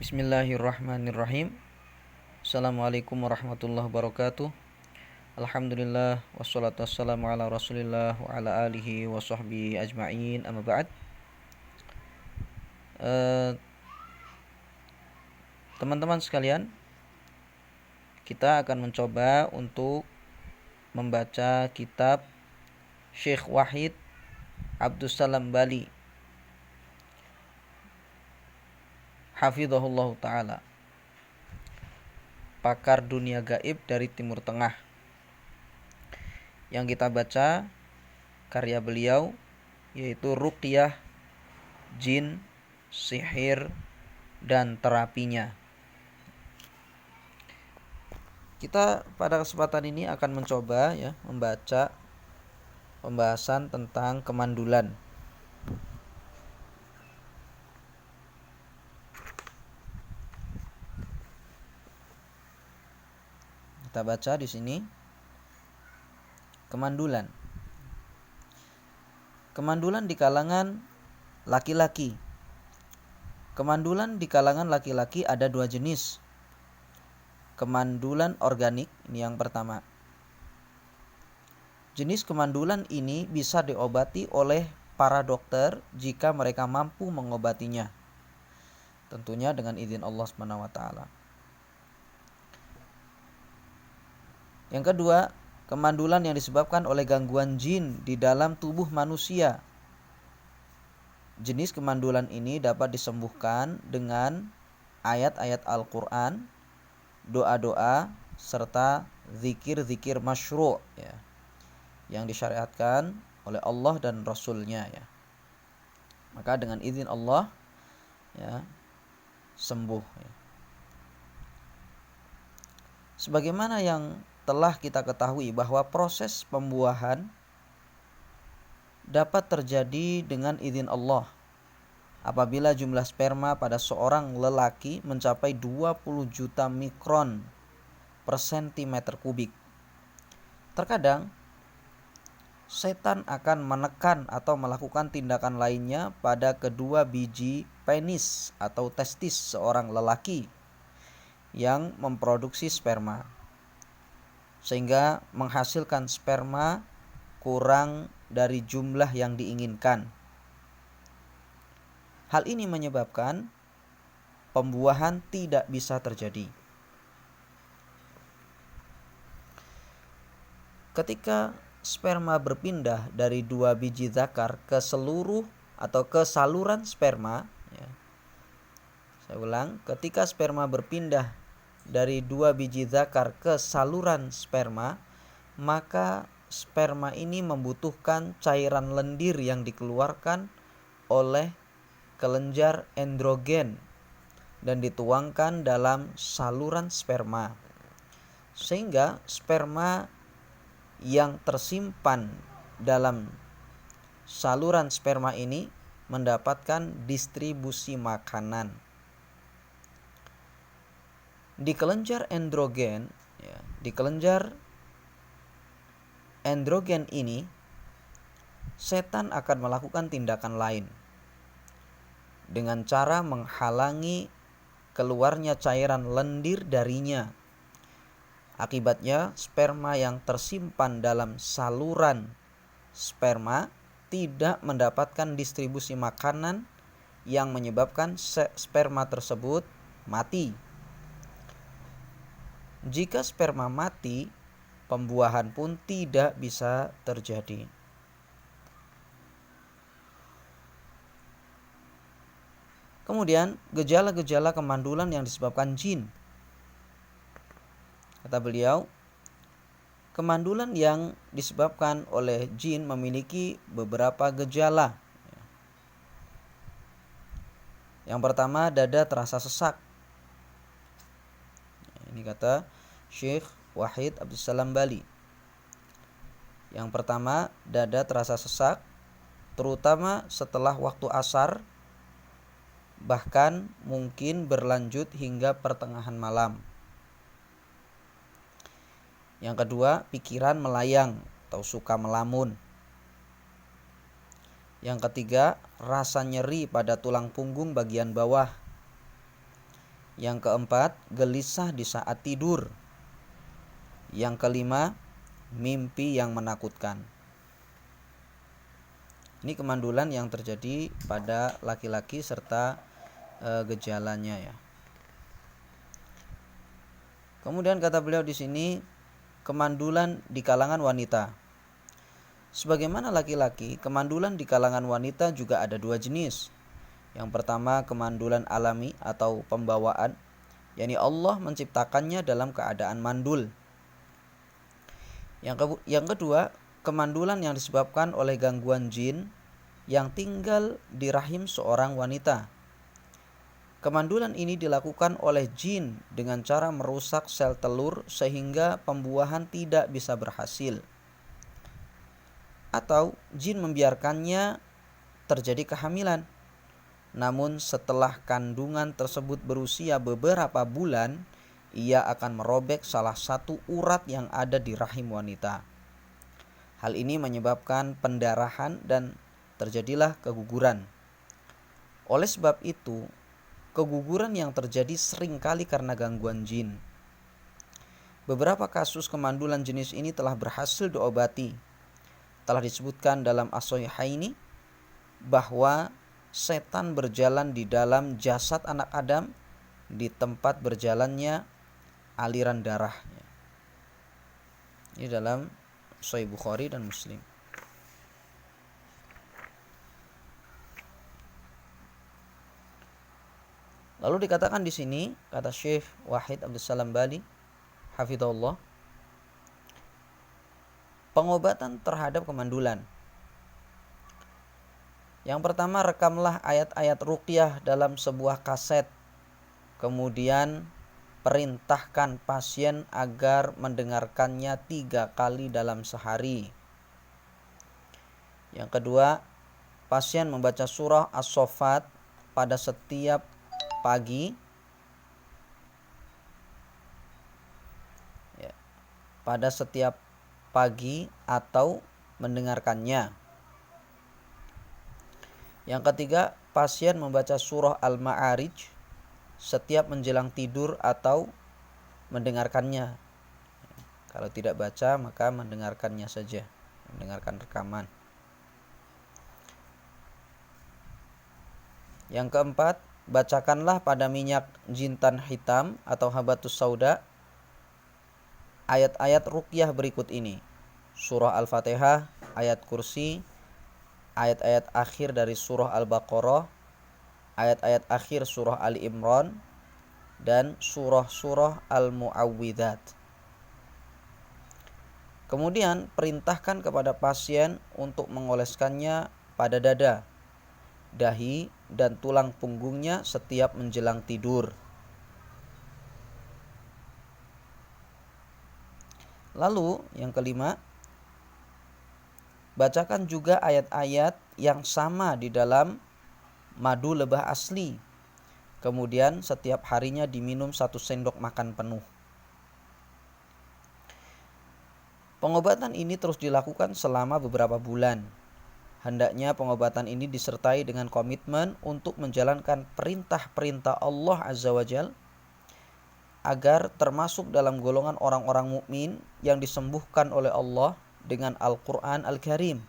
Bismillahirrahmanirrahim. Assalamualaikum warahmatullahi wabarakatuh. Alhamdulillah wassalatu wassalamu ala rasulillah wa ala alihi wa sahbihi ajma'in, amma ba'd. Teman-teman sekalian, kita akan mencoba untuk membaca kitab Syekh Wahid Abdussalam Bali hafizahullah ta'ala, pakar dunia gaib dari Timur Tengah. Yang kita baca karya beliau yaitu Ruqyah, Jin, Sihir, dan terapinya. Kita pada kesempatan ini akan mencoba membaca pembahasan tentang kemandulan. Kita baca di sini kemandulan. Kemandulan di kalangan laki-laki. Kemandulan di kalangan laki-laki ada dua jenis. Kemandulan organik, ini yang pertama. Jenis kemandulan ini bisa diobati oleh para dokter jika mereka mampu mengobatinya. Tentunya dengan izin Allah SWT. Yang kedua, kemandulan yang disebabkan oleh gangguan jin di dalam tubuh manusia. Jenis kemandulan ini dapat disembuhkan dengan ayat-ayat Al-Quran, doa-doa, serta zikir-zikir masyru' yang disyariatkan oleh Allah dan Rasulnya. Maka dengan izin Allah sembuh. Sebagaimana yang telah kita ketahui bahwa proses pembuahan dapat terjadi dengan izin Allah apabila jumlah sperma pada seorang lelaki mencapai 20 juta mikron per sentimeter kubik. Terkadang setan akan menekan atau melakukan tindakan lainnya pada kedua biji penis atau testis seorang lelaki yang memproduksi sperma, sehingga menghasilkan sperma kurang dari jumlah yang diinginkan. Hal ini menyebabkan pembuahan tidak bisa terjadi. Ketika sperma berpindah dari dua biji zakar ke seluruh atau ke saluran sperma, saya ulang, ketika sperma berpindah dari dua biji zakar ke saluran sperma, maka sperma ini membutuhkan cairan lendir yang dikeluarkan oleh kelenjar androgen dan dituangkan dalam saluran sperma, sehingga sperma yang tersimpan dalam saluran sperma ini mendapatkan distribusi makanan. Di kelenjar androgen ini, setan akan melakukan tindakan lain dengan cara menghalangi keluarnya cairan lendir darinya. Akibatnya, sperma yang tersimpan dalam saluran sperma tidak mendapatkan distribusi makanan yang menyebabkan sperma tersebut mati. Jika sperma mati, pembuahan pun tidak bisa terjadi. Kemudian, gejala-gejala kemandulan yang disebabkan jin. Kata beliau, kemandulan yang disebabkan oleh jin memiliki beberapa gejala. Yang pertama, dada terasa sesak. Ini kata Syekh Wahid Abdussalam Bali. Yang pertama, dada terasa sesak, terutama setelah waktu asar, bahkan mungkin berlanjut hingga pertengahan malam. Yang kedua, pikiran melayang atau suka melamun. Yang ketiga, rasa nyeri pada tulang punggung bagian bawah. Yang keempat, gelisah di saat tidur. Yang kelima, mimpi yang menakutkan. Ini kemandulan yang terjadi pada laki-laki serta gejalanya ya. Kemudian kata beliau di sini, kemandulan di kalangan wanita. Sebagaimana laki-laki, kemandulan di kalangan wanita juga ada dua jenis. Yang pertama, kemandulan alami atau pembawaan, yakni Allah menciptakannya dalam keadaan mandul. Yang kedua, kemandulan yang disebabkan oleh gangguan jin yang tinggal di rahim seorang wanita. Kemandulan ini dilakukan oleh jin dengan cara merusak sel telur sehingga pembuahan tidak bisa berhasil. Atau jin membiarkannya terjadi kehamilan. Namun setelah kandungan tersebut berusia beberapa bulan, ia akan merobek salah satu urat yang ada di rahim wanita. Hal ini menyebabkan pendarahan dan terjadilah keguguran. Oleh sebab itu, keguguran yang terjadi seringkali karena gangguan jin. Beberapa kasus kemandulan jenis ini telah berhasil diobati. Telah disebutkan dalam As-Sahihaini bahwa setan berjalan di dalam jasad anak Adam di tempat berjalannya aliran darahnya. Ini dalam Sahih Bukhari dan Muslim. Lalu dikatakan di sini, kata Syekh Wahid Abdul Salam Bali, hafizahullah, pengobatan terhadap kemandulan. Yang pertama, rekamlah ayat-ayat ruqyah dalam sebuah kaset. Kemudian perintahkan pasien agar mendengarkannya 3 kali dalam sehari. Yang kedua, pasien membaca surah As-Saffat pada setiap pagi. Pada setiap pagi atau mendengarkannya. Yang ketiga, pasien membaca surah Al-Ma'arij setiap menjelang tidur atau mendengarkannya. Kalau tidak baca, maka mendengarkannya saja, mendengarkan rekaman. Yang keempat, bacakanlah pada minyak jintan hitam atau habatus sauda ayat-ayat ruqyah berikut ini: surah Al-Fatihah, ayat kursi, ayat-ayat akhir dari surah Al-Baqarah, ayat-ayat akhir surah Ali Imran, dan surah-surah Al-Mu'awwidzat. Kemudian perintahkan kepada pasien untuk mengoleskannya pada dada, dahi, dan tulang punggungnya setiap menjelang tidur. Lalu yang kelima, bacakan juga ayat-ayat yang sama di dalam madu lebah asli. Kemudian setiap harinya diminum 1 sendok makan penuh. Pengobatan ini terus dilakukan selama beberapa bulan. Hendaknya pengobatan ini disertai dengan komitmen untuk menjalankan perintah-perintah Allah Azza wa Jalla agar termasuk dalam golongan orang-orang mukmin yang disembuhkan oleh Allah dengan Al-Quran Al-Karim.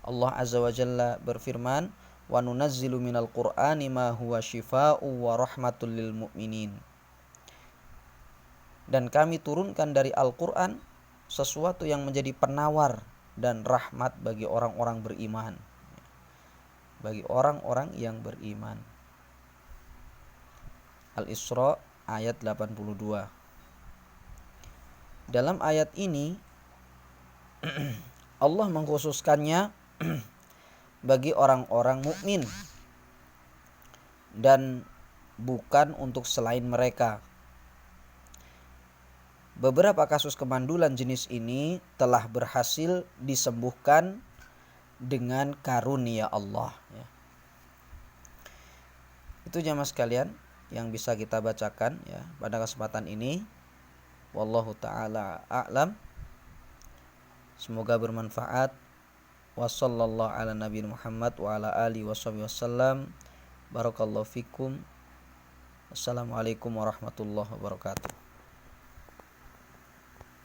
Allah Azza wa Jalla berfirman, wa nunazzilu minal Qur'ani ma huwa shifaa'u wa rahmatul lil mu'minin. Dan kami turunkan dari Al-Quran sesuatu yang menjadi penawar dan rahmat bagi orang-orang beriman. Bagi orang-orang yang beriman. Al-Isra ayat 82. Dalam ayat ini Allah mengkhususkannya bagi orang-orang mukmin dan bukan untuk selain mereka. Beberapa kasus kemandulan jenis ini telah berhasil disembuhkan dengan karunia Allah. Itu jamaah sekalian yang bisa kita bacakan ya pada kesempatan ini. Wallahu ta'ala a'lam. Semoga bermanfaat. Wassallallahu ala nabiyina Muhammad wa ala alihi wasallam. Barakallahu fikum. Assalamualaikum warahmatullahi wabarakatuh.